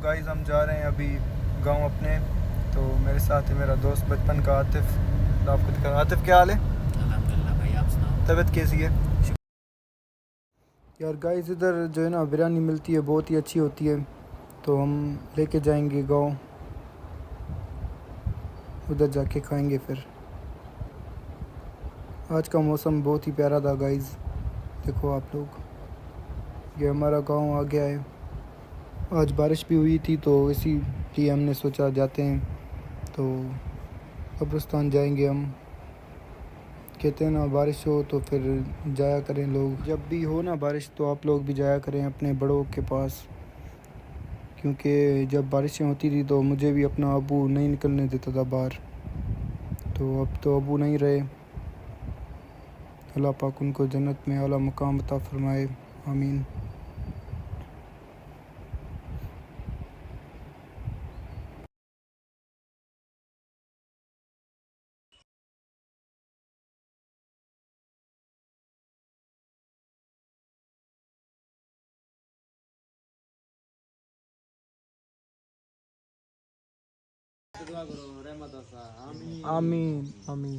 Guys हम जा रहे हैं अभी गांव अपने। तो मेरे साथ है मेरा दोस्त बचपन का आतिफ। तो आपको दिखा, आतिफ क्या हाल है? अल्हम्दुलिल्लाह भाई, आप सुनाओ। तबीयत कैसी है? यार गाइस इधर जो है ना बिरयानी मिलती है, बहुत ही अच्छी होती है। तो हम लेके जाएंगे गांव, उधर जाके खाएंगे फिर। आज का मौसम बहुत ही प्यारा था गाइस। देखो आप लोग, ये हमारा गांव आ गया है। आज बारिश भी हुई थी तो इसीलिए हमने सोचा जाते हैं। तो कब्रिस्तान जाएंगे हम। कहते हैं ना, बारिश हो तो फिर जाया करें लोग। जब भी हो ना बारिश तो आप लोग भी जाया करें अपने बड़ों के पास, क्योंकि जब बारिशें होती थी तो मुझे भी अपना अबू नहीं निकलने देता था बाहर। तो अब तो अबू नहीं रहे। अल्लाह पाक उनको जन्नत में आला मकाम अता फरमाए, आमीन। आमीन आमीन।